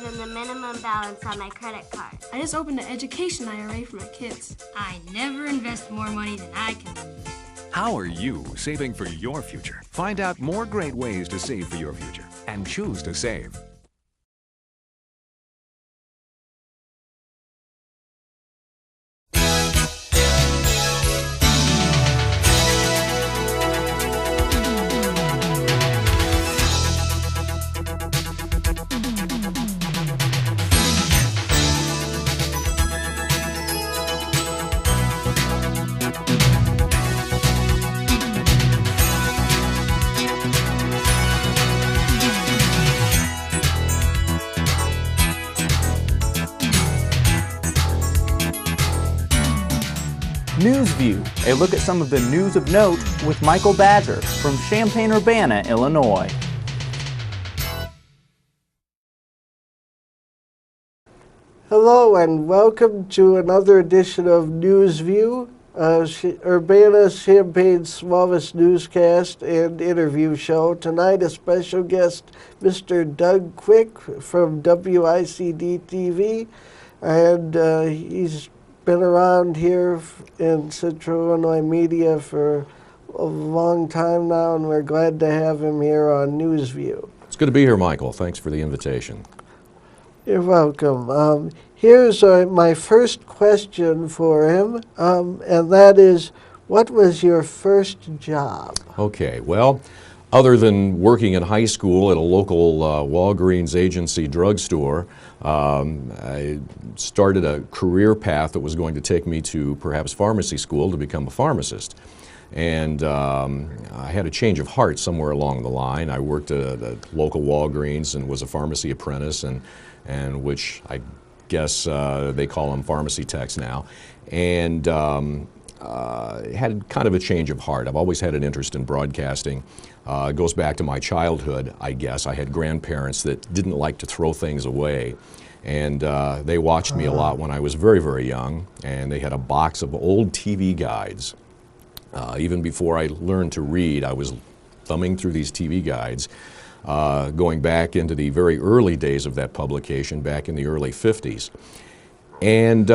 than the minimum balance on my credit card. I just opened an education IRA for my kids. I never invest more money than I can lose. How are you saving for your future? Find out more great ways to save for your future and choose to save. News View, a look at some of the news of note with Michael Badger from Champaign-Urbana, Illinois. Hello and welcome to another edition of News View, Urbana's Champaign's smallest newscast and interview show. Tonight a special guest, Mr. Doug Quick from WICD-TV, and he's been around here in Central Illinois media for a long time now, and we're glad to have him here on News View. It's good to be here, Michael. Thanks for the invitation. You're welcome. Here's my first question for him, and that is, what was your first job? Okay, well, other than working in high school at a local Walgreens agency drugstore, I started a career path that was going to take me to perhaps pharmacy school to become a pharmacist. And I had a change of heart somewhere along the line. I worked at a local Walgreens and was a pharmacy apprentice, and which I guess they call them pharmacy techs now. And had kind of a change of heart. I've always had an interest in broadcasting. It goes back to my childhood, I guess. I had grandparents that didn't like to throw things away. And they watched me a lot when I was very, very young. And they had a box of old TV guides. Even before I learned to read, I was thumbing through these TV guides, going back into the very early days of that publication, back in the early 50s. And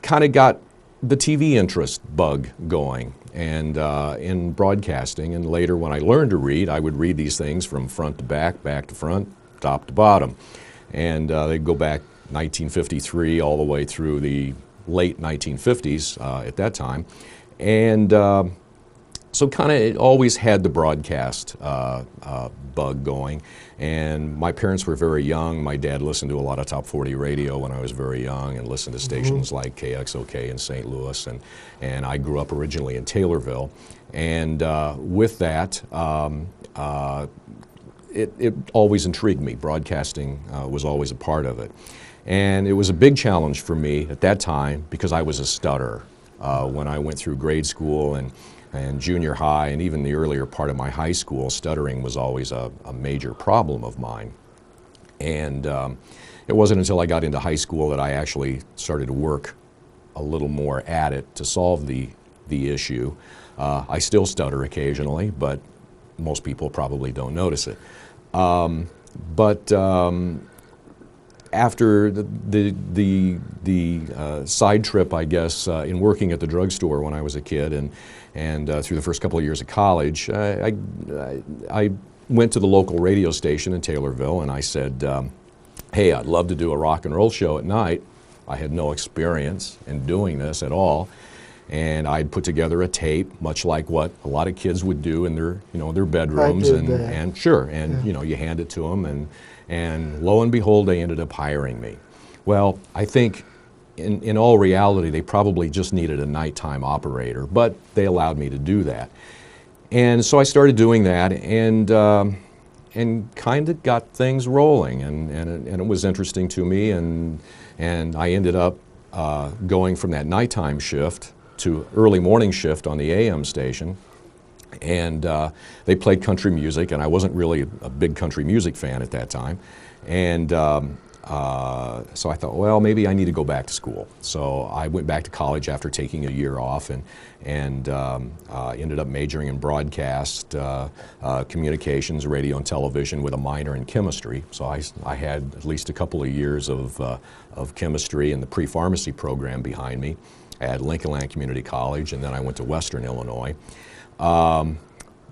kind of got the TV interest bug going, and in broadcasting. And later, when I learned to read, I would read these things from front to back to front, top to bottom. And they'd go back 1953 all the way through the late 1950s at that time. And so kind of always had the broadcast bug going. And my parents were very young. My dad listened to a lot of top 40 radio when I was very young and listened to stations like KXOK in St. Louis. And I grew up originally in Taylorville. And with that, it always intrigued me. Broadcasting was always a part of it. And it was a big challenge for me at that time because I was a stutterer. When I went through grade school and junior high and even the earlier part of my high school, stuttering was always a major problem of mine. And it wasn't until I got into high school that I actually started to work a little more at it to solve the issue. I still stutter occasionally, but most people probably don't notice it. After the side trip, I guess, in working at the drugstore when I was a kid and through the first couple of years of college, I went to the local radio station in Taylorville and I said, hey, I'd love to do a rock and roll show at night. I had no experience in doing this at all. And I'd put together a tape, much like what a lot of kids would do in their, their bedrooms, you hand it to them, and lo and behold, they ended up hiring me. Well, I think in all reality, they probably just needed a nighttime operator, but they allowed me to do that. And so I started doing that, and kind of got things rolling, and it was interesting to me, and I ended up going from that nighttime shift to early morning shift on the AM station. And they played country music, and I wasn't really a big country music fan at that time. And So I thought, well, maybe I need to go back to school. So I went back to college after taking a year off and ended up majoring in broadcast, communications, radio and television with a minor in chemistry. So I had at least a couple of years of chemistry and the pre-pharmacy program behind me at Lincoln Land Community College, and then I went to Western Illinois.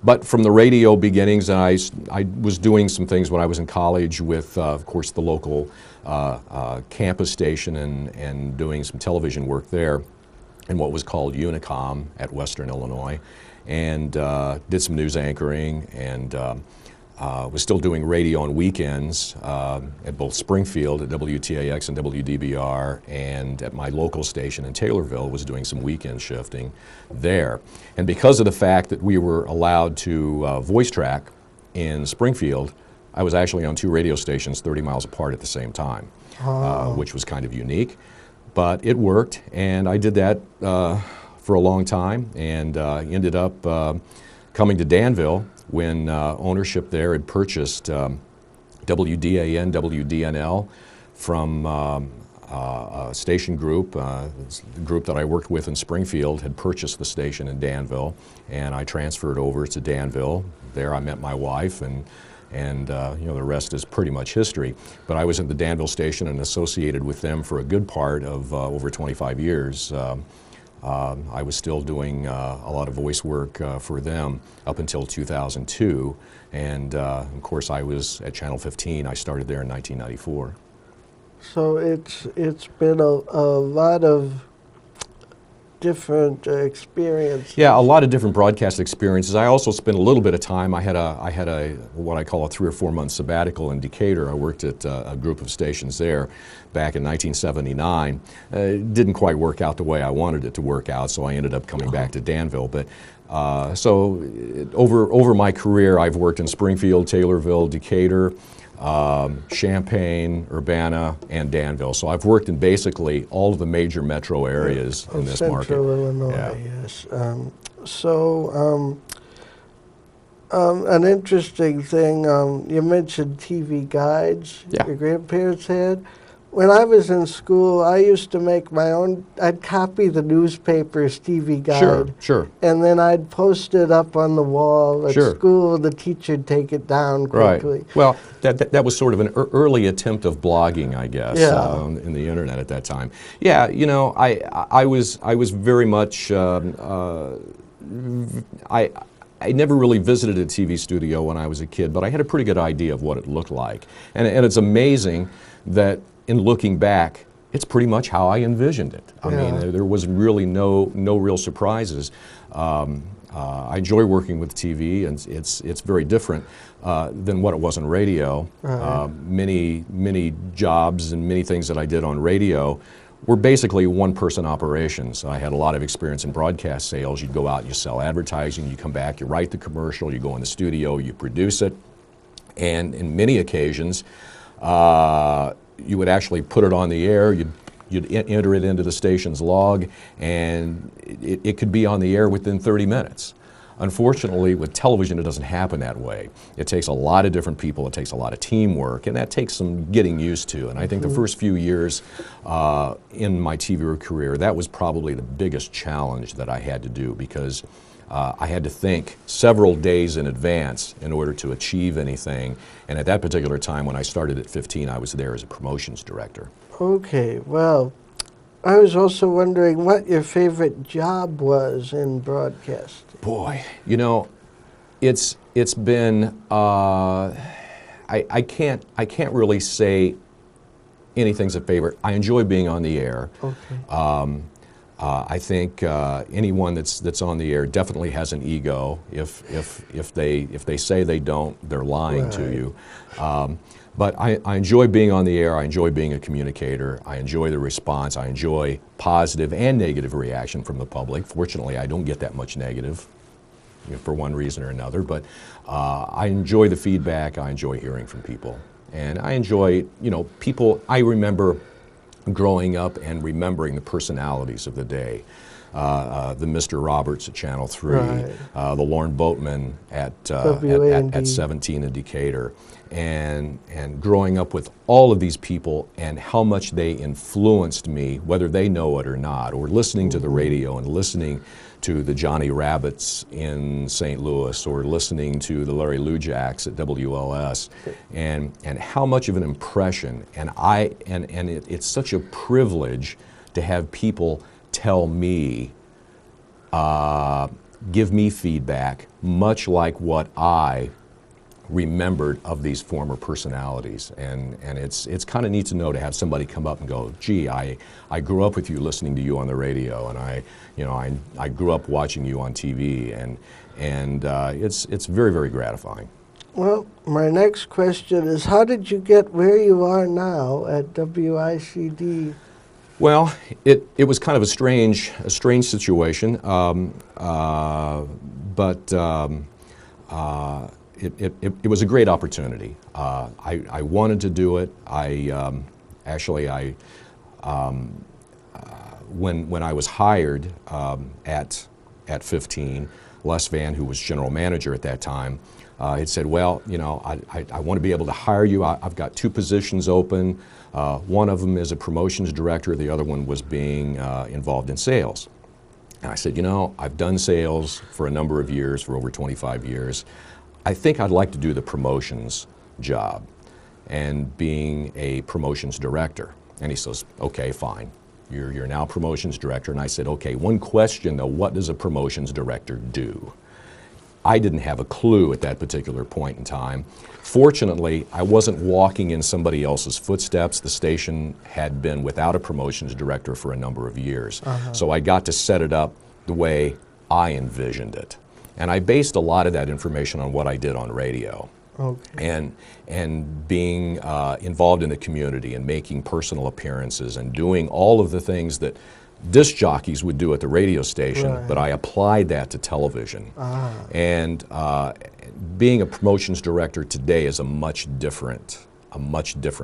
But from the radio beginnings, I was doing some things when I was in college with, of course, the local campus station and doing some television work there in what was called Unicom at Western Illinois, and did some news anchoring, and was still doing radio on weekends at both Springfield at WTAX and WDBR, and at my local station in Taylorville was doing some weekend shifting there. And because of the fact that we were allowed to voice track in Springfield, I was actually on 2 radio stations 30 miles apart at the same time, which was kind of unique. But it worked, and I did that for a long time, and ended up coming to Danville when ownership there had purchased WDAN, WDNL from a station group. The group that I worked with in Springfield had purchased the station in Danville, and I transferred over to Danville. There I met my wife, and you know, the rest is pretty much history. But I was at the Danville station and associated with them for a good part of over 25 years. I was still doing a lot of voice work for them up until 2002, and of course I was at Channel 15. I started there in 1994. So it's been a lot of different experiences. Yeah, a lot of different broadcast experiences. I also spent a little bit of time. I had a what I call a 3 or 4 month sabbatical in Decatur. I worked at a group of stations there back in 1979. It didn't quite work out the way I wanted it to work out, so I ended up coming back to Danville. But over my career, I've worked in Springfield, Taylorville, Decatur, Champaign, Urbana, and Danville. So I've worked in basically all of the major metro areas in this market. Central Illinois, yes. An interesting thing, you mentioned TV guides your grandparents had. When I was in school, I used to make my own. I'd copy the newspaper's TV guide. Sure. And then I'd post it up on the wall at school, and the teacher'd take it down quickly. Right. Well, that was sort of an early attempt of blogging, I guess, in the internet at that time. Yeah, you know, I was very much. I never really visited a TV studio when I was a kid, but I had a pretty good idea of what it looked like. And it's amazing that in looking back, it's pretty much how I envisioned it. I mean, there was really no real surprises. I enjoy working with TV, and it's very different than what it was on radio. Many jobs and many things that I did on radio were basically one-person operations. I had a lot of experience in broadcast sales. You'd go out and you sell advertising, you come back, you write the commercial, you go in the studio, you produce it, and in many occasions, you would actually put it on the air, you'd enter it into the station's log, and it could be on the air within 30 minutes. Unfortunately, with television, it doesn't happen that way. It takes a lot of different people, it takes a lot of teamwork, and that takes some getting used to. And I think the first few years in my TV career, that was probably the biggest challenge that I had to do, because I had to think several days in advance in order to achieve anything. And at that particular time, when I started at 15, I was there as a promotions director. Okay, well, I was also wondering what your favorite job was in broadcasting. Boy, you know, it's been I can't really say anything's a favorite. I enjoy being on the air. Okay. I think anyone that's on the air definitely has an ego. If they say they don't, they're lying to you. But I enjoy being on the air. I enjoy being a communicator. I enjoy the response. I enjoy positive and negative reaction from the public. Fortunately, I don't get that much negative, you know, for one reason or another. But I enjoy the feedback. I enjoy hearing from people, and I enjoy, you know, people. I remember growing up and remembering the personalities of the day. the Mr. Roberts at Channel 3, Right. the Lorne Boatman at 17 in Decatur, and growing up with all of these people and how much they influenced me, whether they know it or not, or listening to the radio and listening to the Johnny Rabbits in St. Louis, or listening to the Larry Lujaks at WLS, and how much of an impression. And it's such a privilege to have people tell me, give me feedback, much like what I remembered of these former personalities. And it's kind of neat to know, to have somebody come up and go, gee, I grew up with you, listening to you on the radio, and I grew up watching you on TV, and it's very, very gratifying. Well, my next question is, how did you get where you are now at WICD? Well, it was kind of a strange situation, but it was a great opportunity. I wanted to do it. When I was hired at 15, Les Van, who was general manager at that time, had said, well, I want to be able to hire you. I've got 2 positions open. One of them is a promotions director. The other one was being involved in sales. And I said, I've done sales for a number of years, for over 25 years. I think I'd like to do the promotions job and being a promotions director. And he says, okay, fine. You're now promotions director. And I said, okay, one question though, what does a promotions director do? I didn't have a clue at that particular point in time. Fortunately, I wasn't walking in somebody else's footsteps. The station had been without a promotions director for a number of years. So I got to set it up the way I envisioned it. And I based a lot of that information on what I did on radio. Okay. And being involved in the community and making personal appearances and doing all of the things that disc jockeys would do at the radio station, right. But I applied that to television. And being a promotions director today is a much different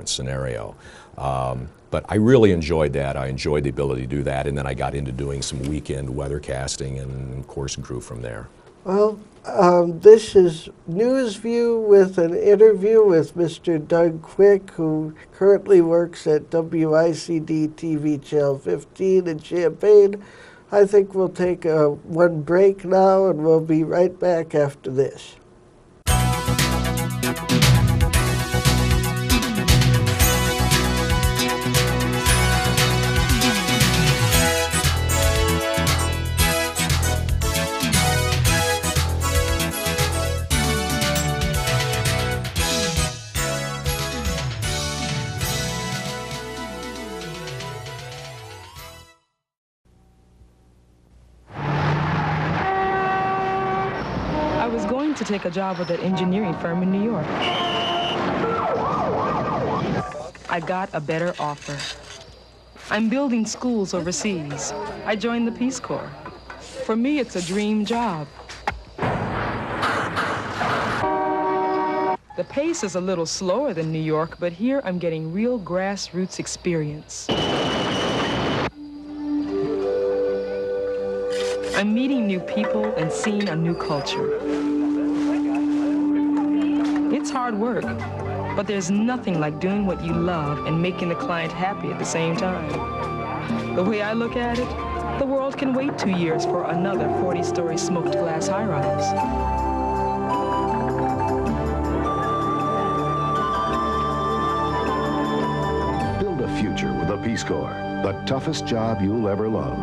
scenario. But I really enjoyed that. I enjoyed the ability to do that, and then I got into doing some weekend weathercasting, and of course grew from there. Well, this is Newsview with an interview with Mr. Doug Quick, who currently works at WICD TV Channel 15 in Champaign. I think we'll take one break now, and we'll be right back after this. To take a job with an engineering firm in New York. I got a better offer. I'm building schools overseas. I joined the Peace Corps. For me, it's a dream job. The pace is a little slower than New York, but here I'm getting real grassroots experience. I'm meeting new people and seeing a new culture. It's hard work, but there's nothing like doing what you love and making the client happy at the same time. The way I look at it, the world can wait 2 years for another 40-story smoked glass high-rise. Build a future with the Peace Corps, the toughest job you'll ever love.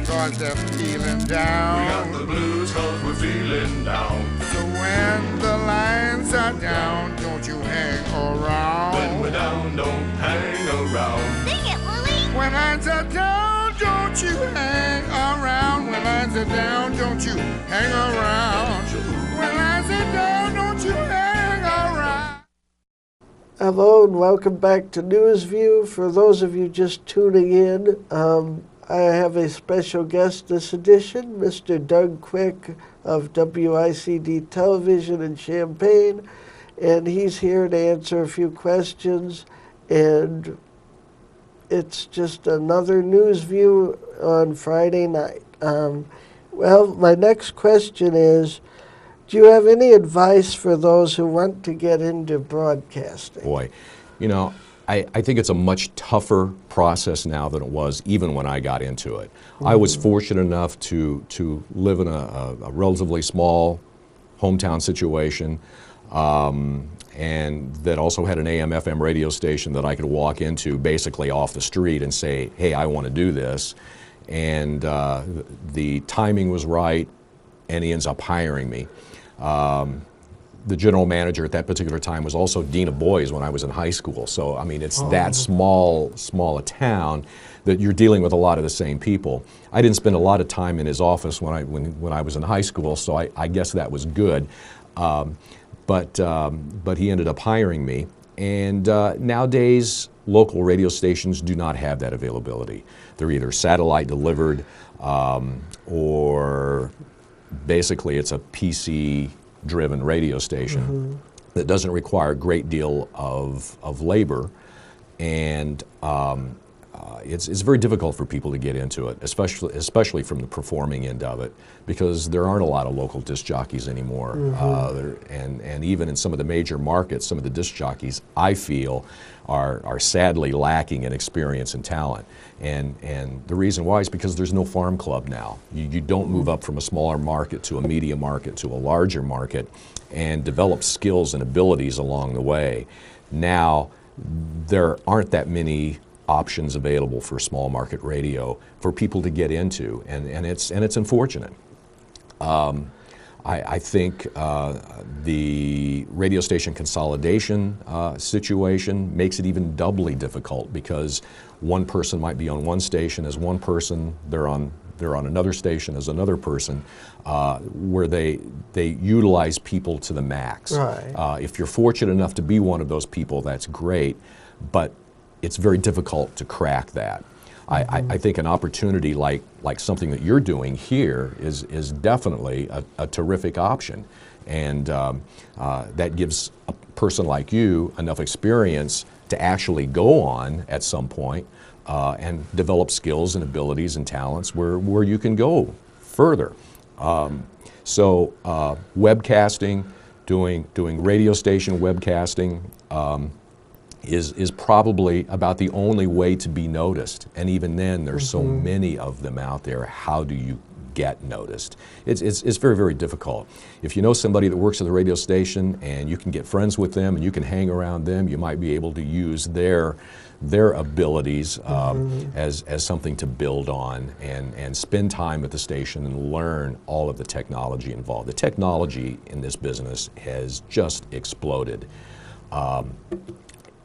Cause they're feeling down. We got the blues cause we're feeling down. So when the lines are down, don't you hang around. When we're down, don't hang around. Sing it, Lily. When lines are down, don't you hang around. When lines are down, don't you hang around. When lines are down, don't you hang around. Hello and welcome back to Newsview. For those of you just tuning in, I have a special guest this edition, Mr. Doug Quick of WICD Television in Champaign, and he's here to answer a few questions. And it's just another news view on Friday night. Well, my next question is, do you have any advice for those who want to get into broadcasting? Boy, you know, I think it's a much tougher process now than it was even when I got into it. I was fortunate enough to live in a relatively small hometown situation, and that also had an AM/FM radio station that I could walk into basically off the street and say, hey, I want to do this. And the timing was right, and he ends up hiring me. The general manager at that particular time was also dean of boys when I was in high school. So, I mean, it's that small a town that you're dealing with a lot of the same people. I didn't spend a lot of time in his office when I was in high school, so I guess that was good. But he ended up hiring me. And nowadays, local radio stations do not have that availability. They're either satellite delivered or basically it's a PC-driven radio station that doesn't require a great deal of labor, and it's very difficult for people to get into it, especially from the performing end of it, because there aren't a lot of local disc jockeys anymore. And even in some of the major markets, some of the disc jockeys, I feel, are sadly lacking in experience and talent. And the reason why is because there's no farm club now. You don't move up from a smaller market to a medium market to a larger market and develop skills and abilities along the way. Now, there aren't that many options available for small market radio for people to get into, and it's unfortunate. I think the radio station consolidation situation makes it even doubly difficult, because one person might be on one station as one person, they're on another station as another person, where they utilize people to the max. Right. If you're fortunate enough to be one of those people, that's great, but it's very difficult to crack that. I think an opportunity like something that you're doing here is definitely a terrific option, and that gives a person like you enough experience to actually go on at some point and develop skills and abilities and talents where you can go further. So webcasting, doing radio station webcasting, is probably about the only way to be noticed. And even then, there's so many of them out there. How do you get noticed? It's very, very difficult. If you know somebody that works at the radio station and you can get friends with them and you can hang around them, you might be able to use their abilities as something to build on and spend time at the station and learn all of the technology involved. The technology in this business has just exploded.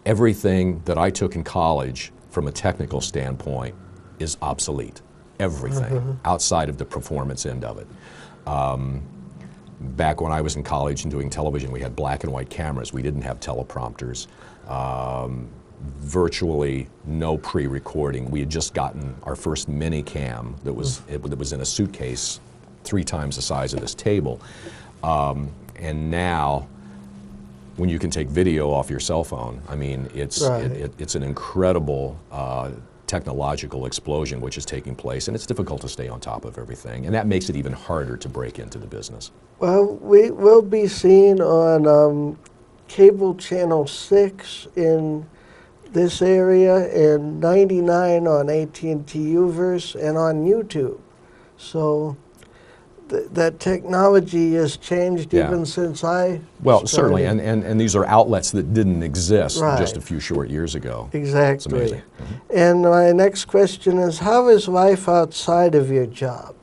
Everything that I took in college from a technical standpoint is obsolete. Everything outside of the performance end of it. Back when I was in college and doing television, we had black and white cameras. We didn't have teleprompters. Virtually no pre-recording. We had just gotten our first mini cam that was in a suitcase 3 times the size of this table. And now, when you can take video off your cell phone, I mean, it's an incredible technological explosion which is taking place, and it's difficult to stay on top of everything, and that makes it even harder to break into the business. Well, we will be seen on cable channel 6 in this area, and 99 on AT&T Uverse, and on YouTube. So that technology has changed even since I started. Certainly, and these are outlets that didn't exist just a few short years ago. Exactly. It's amazing. And my next question is, how is life outside of your job?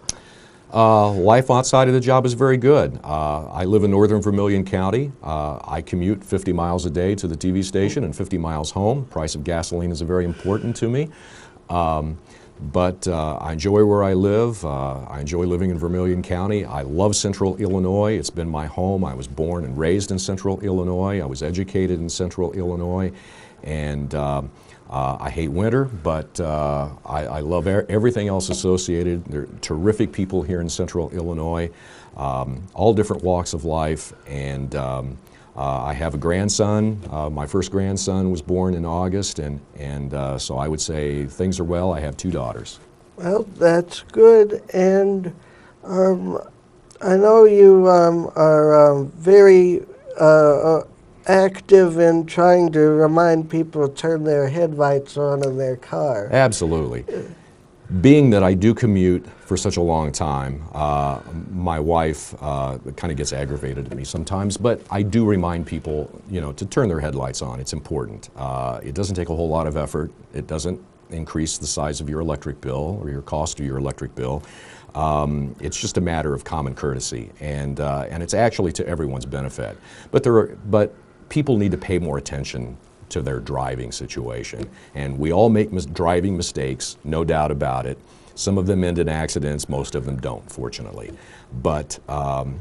Life outside of the job is very good. I live in northern Vermilion County. I commute 50 miles a day to the TV station and 50 miles home. Price of gasoline is very important to me. But I enjoy where I live. I enjoy living in Vermilion County. I love Central Illinois. It's been my home. I was born and raised in Central Illinois. I was educated in Central Illinois. And I hate winter, but I love everything else associated. They're terrific people here in Central Illinois, all different walks of life, and I have a grandson. My first grandson was born in August, and so I would say things are well. I have 2 daughters. Well, that's good, and I know you are very active in trying to remind people to turn their headlights on in their car. Absolutely. Being that I do commute for such a long time, my wife kind of gets aggravated at me sometimes, but I do remind people, to turn their headlights on. It's important. It doesn't take a whole lot of effort. It doesn't increase the size of your electric bill or your cost of your electric bill. It's just a matter of common courtesy, and it's actually to everyone's benefit. But people need to pay more attention to their driving situation, and we all make driving mistakes, no doubt about it. Some of them end in accidents, most of them don't, fortunately. But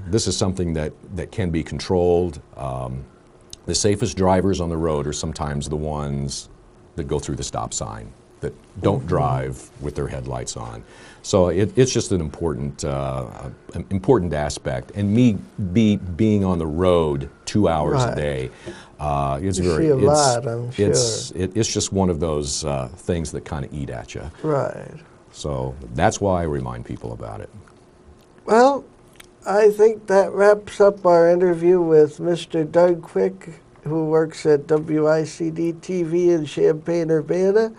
this is something that can be controlled. The safest drivers on the road are sometimes the ones that go through the stop sign, that don't drive with their headlights on. So it's just an important aspect. And me being on the road 2 hours a day, it's it's just one of those things that kind of eat at you. Right. So that's why I remind people about it. Well, I think that wraps up our interview with Mr. Doug Quick, who works at WICD-TV in Champaign-Urbana.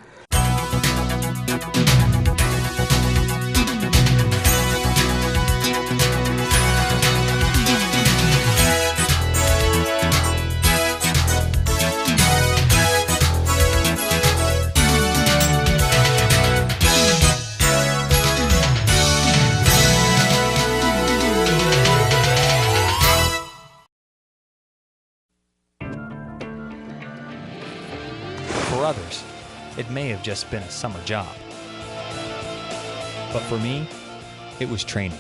For others, it may have just been a summer job. But for me, it was training.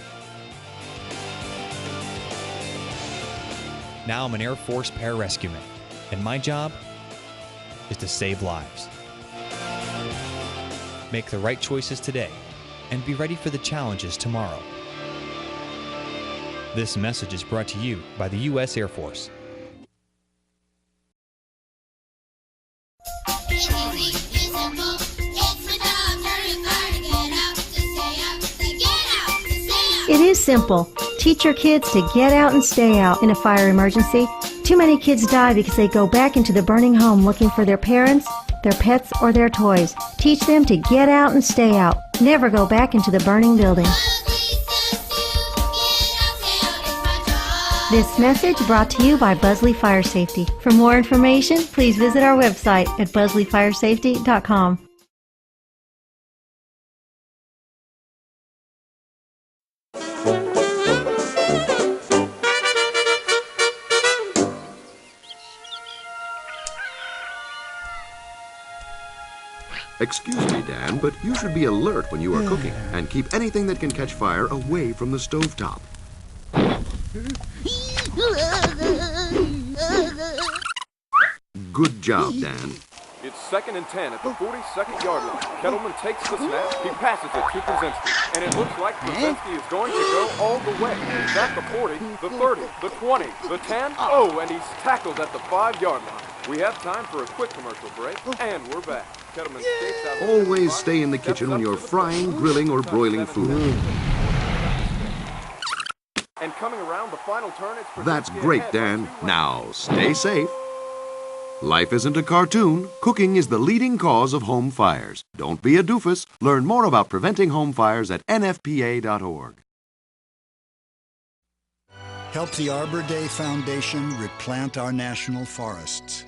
Now I'm an Air Force pararescueman, and my job is to save lives. Make the right choices today, and be ready for the challenges tomorrow. This message is brought to you by the U.S. Air Force. It is simple. Teach your kids to get out and stay out in a fire emergency. Too many kids die because they go back into the burning home looking for their parents, their pets, or their toys. Teach them to get out and stay out. Never go back into the burning building. This message brought to you by Buzzley Fire Safety. For more information, please visit our website at buzzleyfiresafety.com. Excuse me, Dan, but you should be alert when you are cooking and keep anything that can catch fire away from the stovetop. Good job, Dan. It's 2nd and 10 at the 42nd yard line. Kettleman takes the snap, he passes it to Krasinski, and it looks like Krasinski is going to go all the way. He's at the 40, the 30, the 20, the 10, and he's tackled at the 5-yard line. We have time for a quick commercial break, and we're back. Kettleman escapes out. Always stay in the kitchen when you're frying, grilling, or broiling food. And coming around the final turn, it's That's great, Dan. Now, stay safe. Life isn't a cartoon. Cooking is the leading cause of home fires. Don't be a doofus. Learn more about preventing home fires at nfpa.org. Help the Arbor Day Foundation replant our national forests.